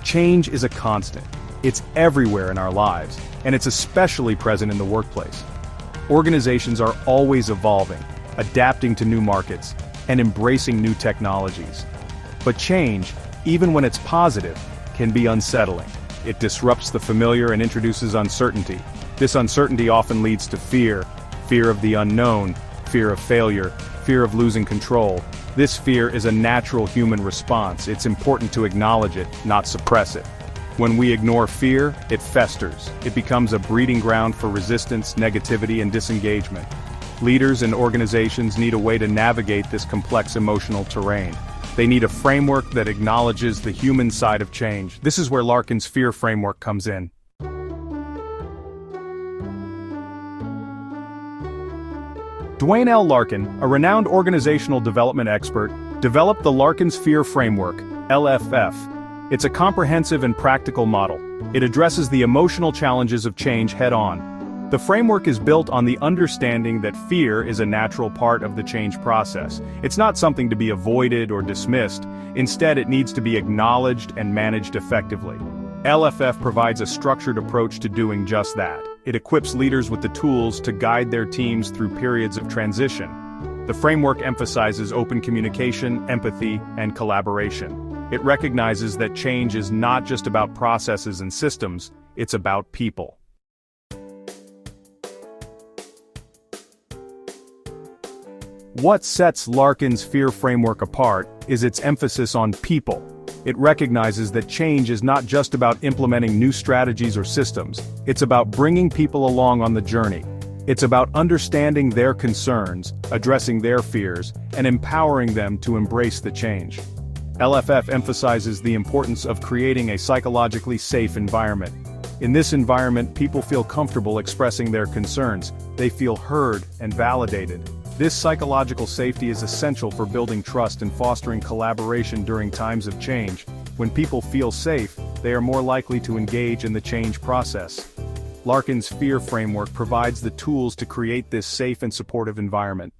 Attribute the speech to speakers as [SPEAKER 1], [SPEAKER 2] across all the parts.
[SPEAKER 1] Change is a constant. It's everywhere in our lives, and it's especially present in the workplace. Organizations are always evolving, adapting to new markets, and embracing new technologies. But change, even when it's positive, can be unsettling. It disrupts the familiar and introduces uncertainty. This uncertainty often leads to fear of the unknown, fear of failure, fear of losing control. This fear is a natural human response. It's important to acknowledge it, not suppress it. When we ignore fear, it festers. It becomes a breeding ground for resistance, negativity, and disengagement. Leaders and organizations need a way to navigate this complex emotional terrain. They need a framework that acknowledges the human side of change. This is where Larkin's Fear Framework comes in. Dwayne L. Larkin, a renowned organizational development expert, developed the Larkin's Fear Framework, LFF. It's a comprehensive and practical model. It addresses the emotional challenges of change head-on. The framework is built on the understanding that fear is a natural part of the change process. It's not something to be avoided or dismissed. Instead, it needs to be acknowledged and managed effectively. LFF provides a structured approach to doing just that. It equips leaders with the tools to guide their teams through periods of transition. The framework emphasizes open communication, empathy, and collaboration. It recognizes that change is not just about processes and systems, it's about people. What sets Larkin's Fear Framework apart is its emphasis on people. It recognizes that change is not just about implementing new strategies or systems, it's about bringing people along on the journey. It's about understanding their concerns, addressing their fears, and empowering them to embrace the change. LFF emphasizes the importance of creating a psychologically safe environment. In this environment, people feel comfortable expressing their concerns. They feel heard and validated. This psychological safety is essential for building trust and fostering collaboration during times of change. When people feel safe, they are more likely to engage in the change process. Larkin's Fear Framework provides the tools to create this safe and supportive environment.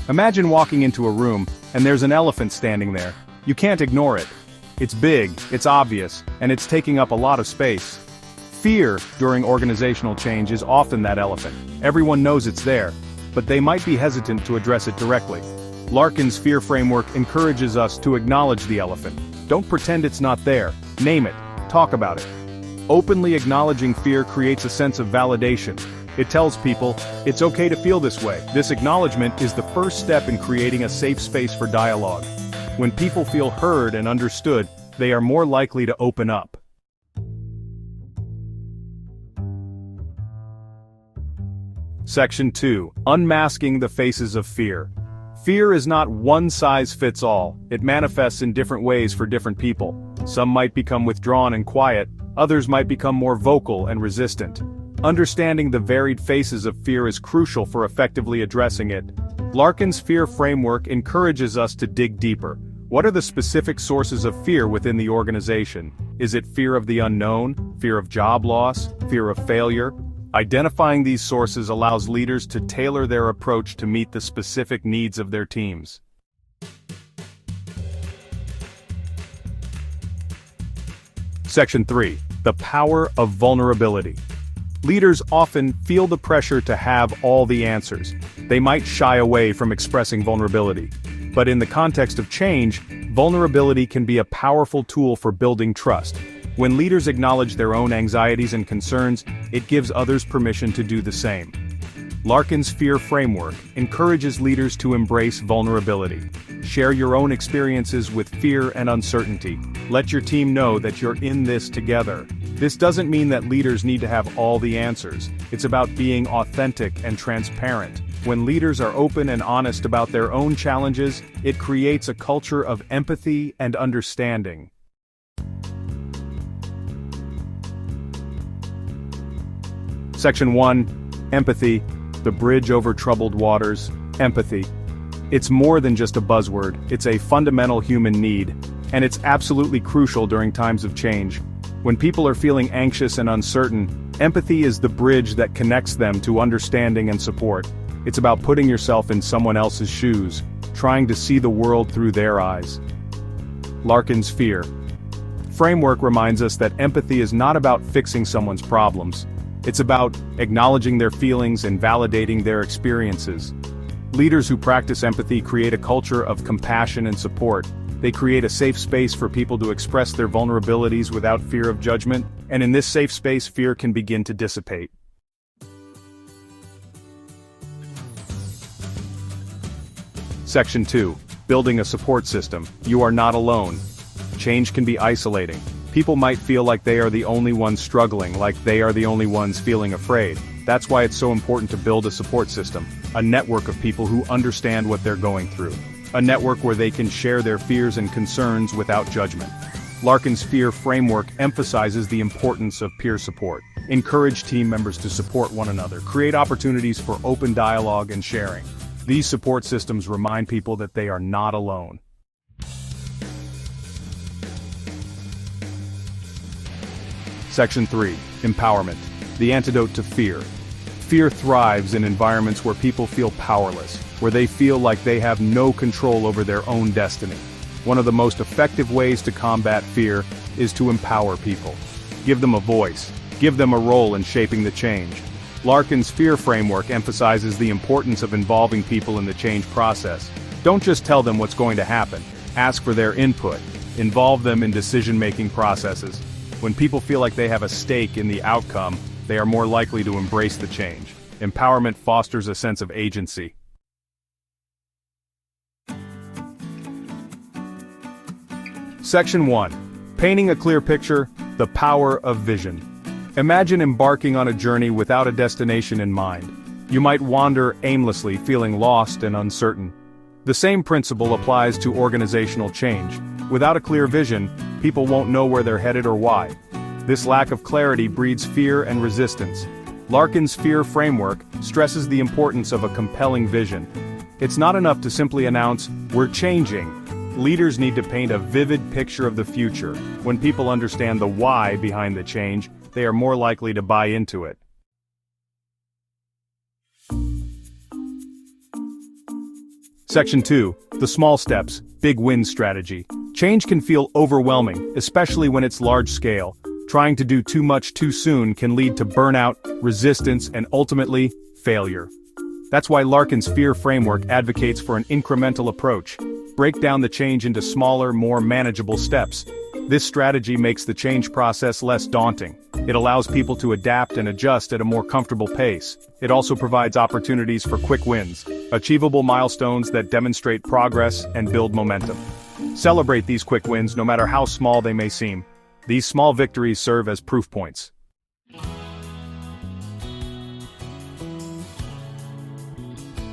[SPEAKER 1] Imagine walking into a room, and there's an elephant standing there. You can't ignore it. It's big, it's obvious, and it's taking up a lot of space. Fear during organizational change is often that elephant. Everyone knows it's there, but they might be hesitant to address it directly. Larkin's Fear Framework encourages us to acknowledge the elephant. Don't pretend it's not there. Name it. Talk about it. Openly acknowledging fear creates a sense of validation. It tells people, it's okay to feel this way. This acknowledgement is the first step in creating a safe space for dialogue. When people feel heard and understood, they are more likely to open up. Section 2. Unmasking the faces of fear. Fear is not one size fits all. It manifests in different ways for different people. Some might become withdrawn and quiet, others might become more vocal and resistant. Understanding the varied faces of fear is crucial for effectively addressing it. Larkin's Fear Framework encourages us to dig deeper. What are the specific sources of fear within the organization? Is it fear of the unknown, fear of job loss, fear of failure? Identifying these sources allows leaders to tailor their approach to meet the specific needs of their teams. Section 3. The power of vulnerability. Leaders often feel the pressure to have all the answers. They might shy away from expressing vulnerability. But in the context of change, vulnerability can be a powerful tool for building trust. When leaders acknowledge their own anxieties and concerns, it gives others permission to do the same. Larkin's Fear Framework encourages leaders to embrace vulnerability. Share your own experiences with fear and uncertainty. Let your team know that you're in this together. This doesn't mean that leaders need to have all the answers. It's about being authentic and transparent. When leaders are open and honest about their own challenges, it creates a culture of empathy and understanding. Section 1. Empathy, the bridge over troubled waters. Empathy. It's more than just a buzzword, it's a fundamental human need, and it's absolutely crucial during times of change. When people are feeling anxious and uncertain, empathy is the bridge that connects them to understanding and support. It's about putting yourself in someone else's shoes, trying to see the world through their eyes. Larkin's Fear Framework reminds us that empathy is not about fixing someone's problems. It's about acknowledging their feelings and validating their experiences. Leaders who practice empathy create a culture of compassion and support. They create a safe space for people to express their vulnerabilities without fear of judgment, and in this safe space, fear can begin to dissipate. Section 2. Building a support system. You are not alone. Change can be isolating. People might feel like they are the only ones struggling, like they are the only ones feeling afraid. That's why it's so important to build a support system, a network of people who understand what they're going through. A network where they can share their fears and concerns without judgment. Larkin's Fear Framework emphasizes the importance of peer support. Encourage team members to support one another, create opportunities for open dialogue and sharing. These support systems remind people that they are not alone. Section 3. Empowerment. The antidote to fear. Fear thrives in environments where people feel powerless, where they feel like they have no control over their own destiny. One of the most effective ways to combat fear is to empower people. Give them a voice. Give them a role in shaping the change. Larkin's Fear Framework emphasizes the importance of involving people in the change process. Don't just tell them what's going to happen. Ask for their input. Involve them in decision-making processes. When people feel like they have a stake in the outcome, they are more likely to embrace the change. Empowerment fosters a sense of agency. Section 1. Painting a clear picture, the power of vision. Imagine embarking on a journey without a destination in mind. You might wander aimlessly, feeling lost and uncertain. The same principle applies to organizational change. Without a clear vision, people won't know where they're headed or why. This lack of clarity breeds fear and resistance. Larkin's Fear Framework stresses the importance of a compelling vision. It's not enough to simply announce, "We're changing." Leaders need to paint a vivid picture of the future. When people understand the why behind the change, they are more likely to buy into it. Section 2. The small steps, big wins strategy. Change can feel overwhelming, especially when it's large-scale. Trying to do too much too soon can lead to burnout, resistance, and ultimately, failure. That's why Larkin's Fear Framework advocates for an incremental approach. Break down the change into smaller, more manageable steps. This strategy makes the change process less daunting. It allows people to adapt and adjust at a more comfortable pace. It also provides opportunities for quick wins, achievable milestones that demonstrate progress and build momentum. Celebrate these quick wins no matter how small they may seem. These small victories serve as proof points.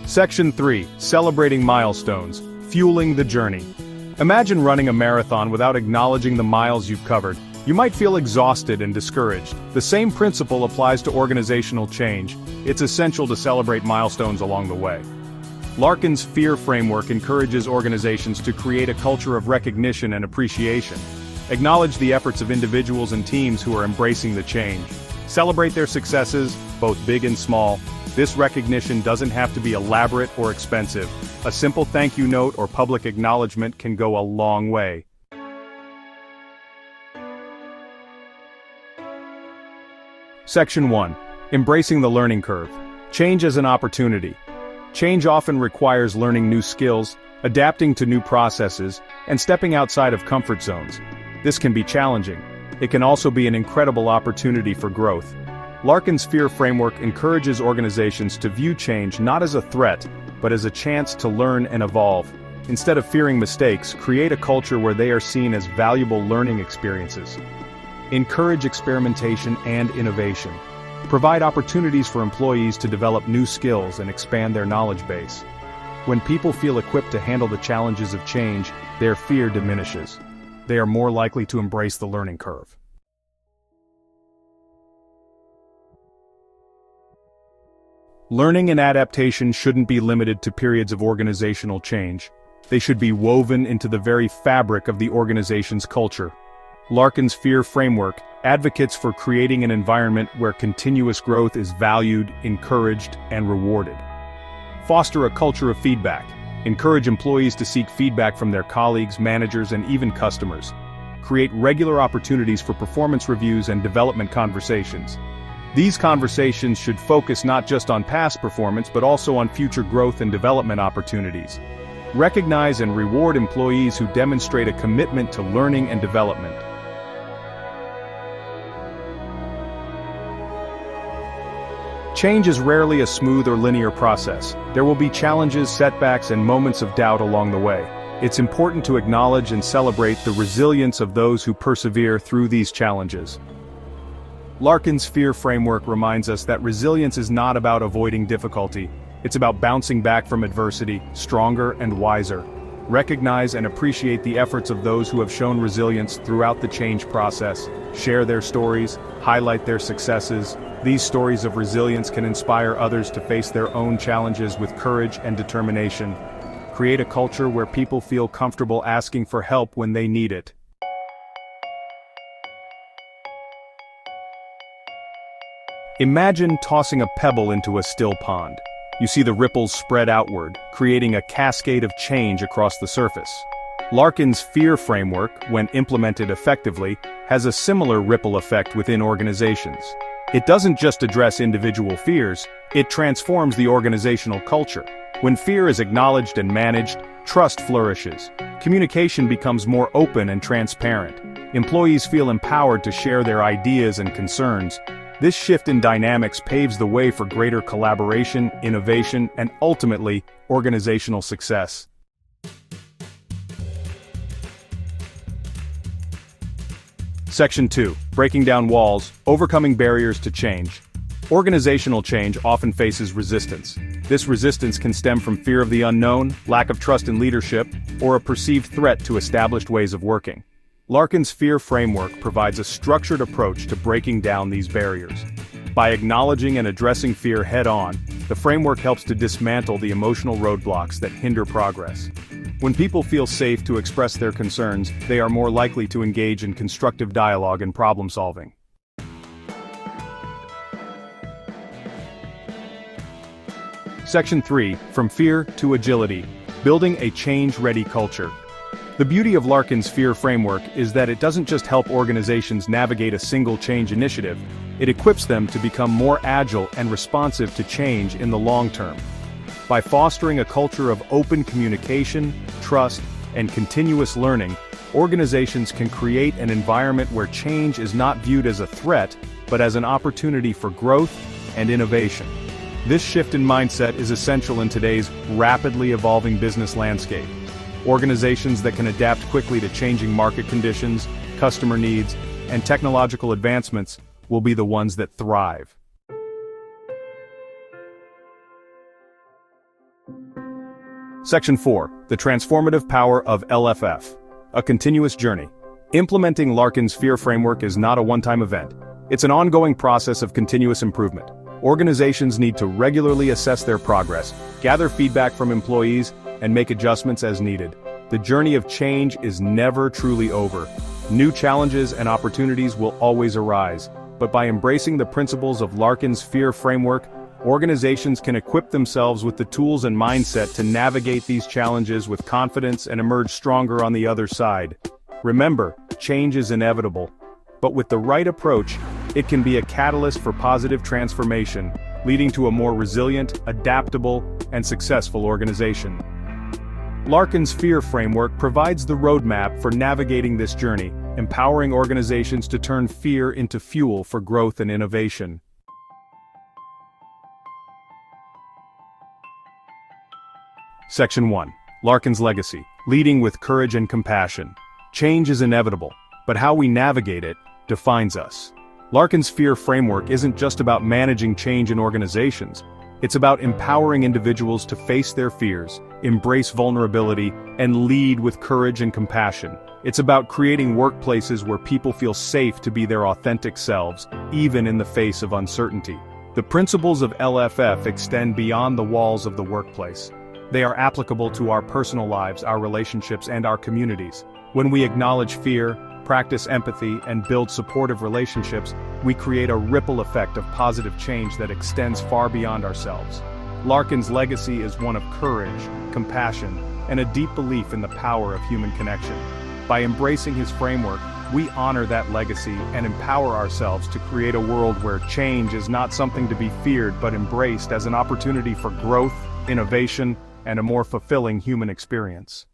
[SPEAKER 1] Section 3. Celebrating milestones, fueling the journey. Imagine running a marathon without acknowledging the miles you've covered. You might feel exhausted and discouraged. The same principle applies to organizational change. It's essential to celebrate milestones along the way. Larkin's Fear Framework encourages organizations to create a culture of recognition and appreciation. Acknowledge the efforts of individuals and teams who are embracing the change. Celebrate their successes, both big and small. This recognition doesn't have to be elaborate or expensive. A simple thank you note or public acknowledgement can go a long way. Section 1. Embracing the learning curve. Change as an opportunity. Change often requires learning new skills, adapting to new processes, and stepping outside of comfort zones. This can be challenging. It can also be an incredible opportunity for growth. Larkin's Fear Framework encourages organizations to view change not as a threat, but as a chance to learn and evolve. Instead of fearing mistakes, create a culture where they are seen as valuable learning experiences. Encourage experimentation and innovation. Provide opportunities for employees to develop new skills and expand their knowledge base. When people feel equipped to handle the challenges of change, their fear diminishes. They are more likely to embrace the learning curve. Learning and adaptation shouldn't be limited to periods of organizational change. They should be woven into the very fabric of the organization's culture. Larkin's Fear Framework advocates for creating an environment where continuous growth is valued, encouraged, and rewarded. Foster a culture of feedback. Encourage employees to seek feedback from their colleagues, managers, and even customers. Create regular opportunities for performance reviews and development conversations. These conversations should focus not just on past performance but also on future growth and development opportunities. Recognize and reward employees who demonstrate a commitment to learning and development. Change is rarely a smooth or linear process. There will be challenges, setbacks, and moments of doubt along the way. It's important to acknowledge and celebrate the resilience of those who persevere through these challenges. Larkin's Fear Framework reminds us that resilience is not about avoiding difficulty. It's about bouncing back from adversity, stronger and wiser. Recognize and appreciate the efforts of those who have shown resilience throughout the change process. Share their stories, highlight their successes. These stories of resilience can inspire others to face their own challenges with courage and determination. Create a culture where people feel comfortable asking for help when they need it. Imagine tossing a pebble into a still pond. You see the ripples spread outward, creating a cascade of change across the surface. Larkin's Fear Framework, when implemented effectively, has a similar ripple effect within organizations. It doesn't just address individual fears, it transforms the organizational culture. When fear is acknowledged and managed, trust flourishes. Communication becomes more open and transparent. Employees feel empowered to share their ideas and concerns. This shift in dynamics paves the way for greater collaboration, innovation, and ultimately, organizational success. Section 2. Breaking down walls, overcoming barriers to change. Organizational change often faces resistance. This resistance can stem from fear of the unknown, lack of trust in leadership, or a perceived threat to established ways of working. Larkin's Fear Framework provides a structured approach to breaking down these barriers. By acknowledging and addressing fear head-on, the framework helps to dismantle the emotional roadblocks that hinder progress. When people feel safe to express their concerns, they are more likely to engage in constructive dialogue and problem-solving. Section 3. From Fear to Agility. Building a change-ready culture. The beauty of Larkin's Fear Framework is that it doesn't just help organizations navigate a single change initiative, it equips them to become more agile and responsive to change in the long term. By fostering a culture of open communication, trust, and continuous learning, organizations can create an environment where change is not viewed as a threat, but as an opportunity for growth and innovation. This shift in mindset is essential in today's rapidly evolving business landscape. Organizations that can adapt quickly to changing market conditions, customer needs, and technological advancements will be the ones that thrive. Section 4. The Transformative Power of LFF. A Continuous Journey. Implementing Larkin's Fear Framework is not a one-time event. It's an ongoing process of continuous improvement. Organizations need to regularly assess their progress, gather feedback from employees, and make adjustments as needed. The journey of change is never truly over. New challenges and opportunities will always arise, but by embracing the principles of Larkin's Fear Framework, organizations can equip themselves with the tools and mindset to navigate these challenges with confidence and emerge stronger on the other side. Remember, change is inevitable, but with the right approach, it can be a catalyst for positive transformation, leading to a more resilient, adaptable, and successful organization. Larkin's Fear Framework provides the roadmap for navigating this journey, empowering organizations to turn fear into fuel for growth and innovation. Section 1. Larkin's Legacy. Leading with Courage and Compassion. Change is inevitable, but how we navigate it defines us. Larkin's Fear Framework isn't just about managing change in organizations. It's about empowering individuals to face their fears, embrace vulnerability, and lead with courage and compassion. It's about creating workplaces where people feel safe to be their authentic selves, even in the face of uncertainty. The principles of LFF extend beyond the walls of the workplace. They are applicable to our personal lives, our relationships, and our communities. When we acknowledge fear, practice empathy, and build supportive relationships, we create a ripple effect of positive change that extends far beyond ourselves. Larkin's legacy is one of courage, compassion, and a deep belief in the power of human connection. By embracing his framework, we honor that legacy and empower ourselves to create a world where change is not something to be feared but embraced as an opportunity for growth, innovation, and a more fulfilling human experience.